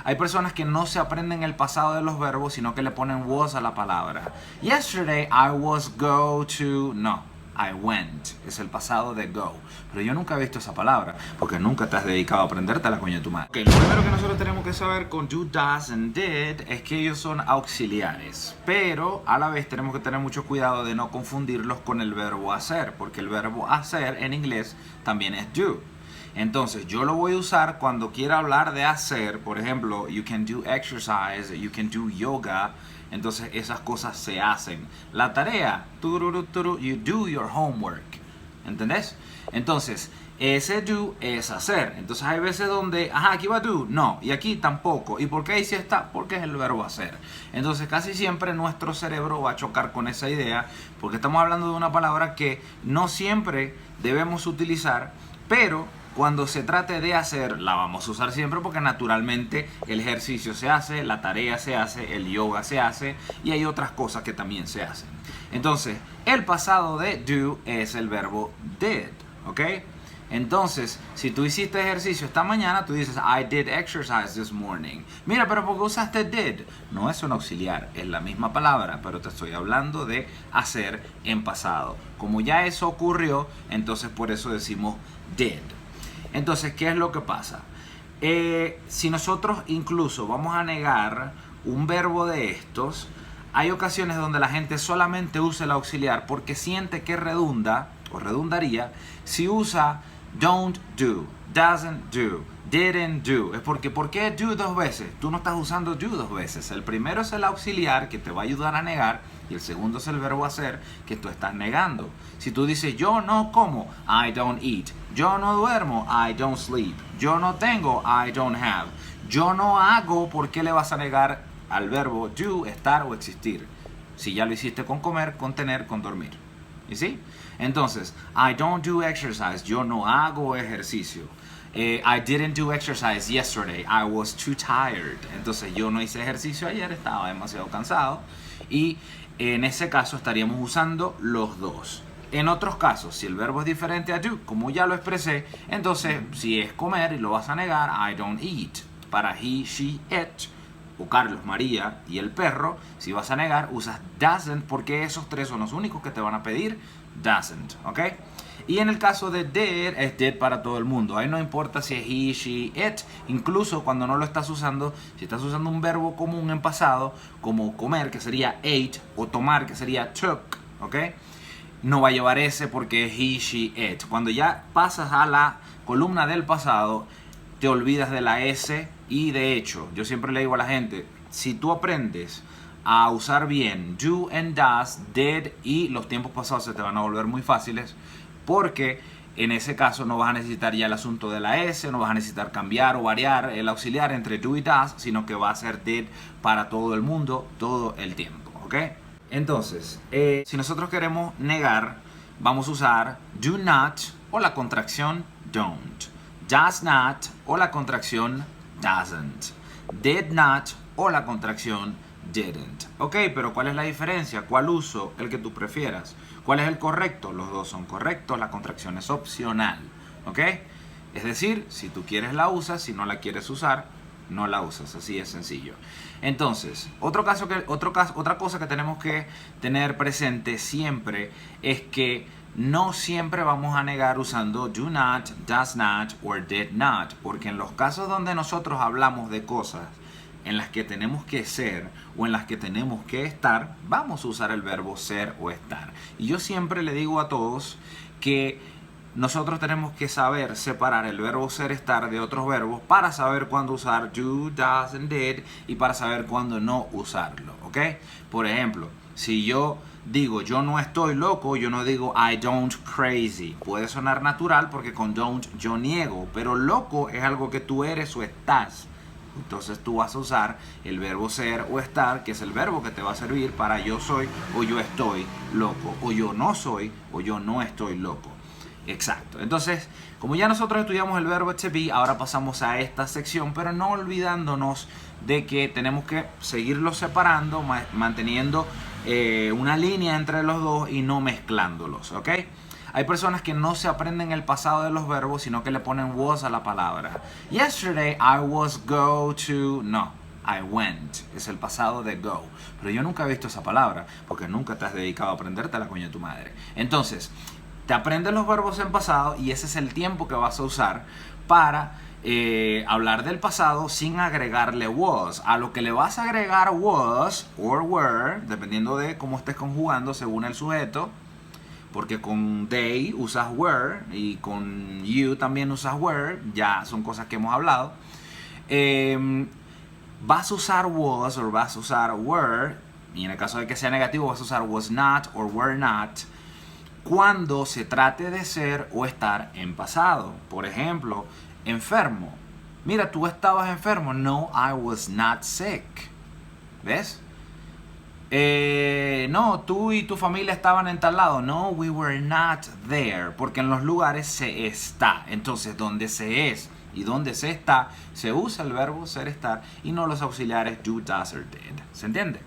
Hay personas que no se aprenden el pasado de los verbos, sino que le ponen was a la palabra. Yesterday I was go to... No, I went. Es el pasado de go. Pero yo nunca he visto esa palabra, porque nunca te has dedicado a aprenderte la coña de tu madre. Okay, lo primero que nosotros tenemos que saber con do, does and did es que ellos son auxiliares. Pero a la vez tenemos que tener mucho cuidado de no confundirlos con el verbo hacer, porque el verbo hacer en inglés también es do. Entonces yo lo voy a usar cuando quiera hablar de hacer. Por ejemplo, you can do exercise, you can do yoga. Entonces esas cosas se hacen. La tarea, you do your homework. ¿Entendés? Entonces ese do es hacer. Entonces hay veces donde, aquí va do, no, y aquí tampoco. ¿Y por qué ahí sí está? Porque es el verbo hacer. Entonces casi siempre nuestro cerebro va a chocar con esa idea, porque estamos hablando de una palabra que no siempre debemos utilizar, pero cuando se trate de hacer, la vamos a usar siempre, porque naturalmente el ejercicio se hace, la tarea se hace, el yoga se hace y hay otras cosas que también se hacen. Entonces, el pasado de do es el verbo did, ¿ok? Entonces, si tú hiciste ejercicio esta mañana, tú dices, I did exercise this morning. Mira, pero ¿por qué usaste did? No es un auxiliar, es la misma palabra, pero te estoy hablando de hacer en pasado. Como ya eso ocurrió, entonces por eso decimos did. Entonces, ¿qué es lo que pasa? Si nosotros incluso vamos a negar un verbo de estos, hay ocasiones donde la gente solamente usa el auxiliar porque siente que redunda o redundaría si usa don't do, doesn't do, didn't do. Es porque, ¿por qué do dos veces? Tú no estás usando do dos veces. El primero es el auxiliar que te va a ayudar a negar y el segundo es el verbo hacer que tú estás negando. Si tú dices yo no como, I don't eat. Yo no duermo, I don't sleep. Yo no tengo, I don't have. Yo no hago, ¿por qué le vas a negar al verbo do, estar o existir? Si ya lo hiciste con comer, con tener, con dormir. ¿Y sí? Entonces, I don't do exercise. Yo no hago ejercicio. I didn't do exercise yesterday. I was too tired. Entonces, yo no hice ejercicio ayer, estaba demasiado cansado. Y en ese caso estaríamos usando los dos. En otros casos, si el verbo es diferente a do, como ya lo expresé, entonces si es comer y lo vas a negar, I don't eat. Para he, she, it, o Carlos, María y el perro, si vas a negar, usas doesn't, porque esos tres son los únicos que te van a pedir doesn't, ¿ok? Y en el caso de did, es did para todo el mundo. Ahí no importa si es he, she, it. Incluso cuando no lo estás usando, si estás usando un verbo común en pasado, como comer, que sería ate, o tomar, que sería took, ¿ok? No va a llevar ese porque es he, she, it. Cuando ya pasas a la columna del pasado, te olvidas de la S. Y de hecho, yo siempre le digo a la gente, si tú aprendes a usar bien do and does, did y los tiempos pasados, se te van a volver muy fáciles, porque en ese caso no vas a necesitar ya el asunto de la S, no vas a necesitar cambiar o variar el auxiliar entre do y does, sino que va a ser did para todo el mundo, todo el tiempo, ¿ok? Entonces, si nosotros queremos negar, vamos a usar do not o la contracción don't, does not o la contracción doesn't, did not o la contracción didn't. Ok, pero ¿cuál es la diferencia? ¿Cuál uso? El que tú prefieras. ¿Cuál es el correcto? Los dos son correctos, la contracción es opcional. Ok, es decir, si tú quieres la usas, si no la quieres usar, no la usas, así es sencillo. Entonces, otra cosa que tenemos que tener presente siempre es que no siempre vamos a negar usando do not, does not or did not, porque en los casos donde nosotros hablamos de cosas en las que tenemos que ser o en las que tenemos que estar, vamos a usar el verbo ser o estar. Y yo siempre le digo a todos que nosotros tenemos que saber separar el verbo ser, estar de otros verbos para saber cuándo usar do, does and did y para saber cuándo no usarlo, ¿ok? Por ejemplo, si yo digo yo no estoy loco, yo no digo I don't crazy. Puede sonar natural porque con don't yo niego, pero loco es algo que tú eres o estás. Entonces tú vas a usar el verbo ser o estar, que es el verbo que te va a servir para yo soy o yo estoy loco, o yo no soy o yo no estoy loco. Exacto. Entonces, como ya nosotros estudiamos el verbo to be, ahora pasamos a esta sección, pero no olvidándonos de que tenemos que seguirlos separando, manteniendo una línea entre los dos y no mezclándolos, ¿ok? Hay personas que no se aprenden el pasado de los verbos, sino que le ponen was a la palabra. Yesterday I was go to... No, I went. Es el pasado de go. Pero yo nunca he visto esa palabra, porque nunca te has dedicado a aprenderte la coña de tu madre. Entonces, te aprendes los verbos en pasado y ese es el tiempo que vas a usar para hablar del pasado sin agregarle was. A lo que le vas a agregar was or were, dependiendo de cómo estés conjugando según el sujeto, porque con they usas were y con you también usas were, ya son cosas que hemos hablado. Vas a usar was o vas a usar were, y en el caso de que sea negativo vas a usar was not or were not, cuando se trate de ser o estar en pasado. Por ejemplo, enfermo. Mira, tú estabas enfermo. No, I was not sick. ¿Ves? No, tú y tu familia estaban en tal lado. No, we were not there. Porque en los lugares se está. Entonces, donde se es y donde se está, se usa el verbo ser, estar y no los auxiliares do, does or did. ¿Se entiende?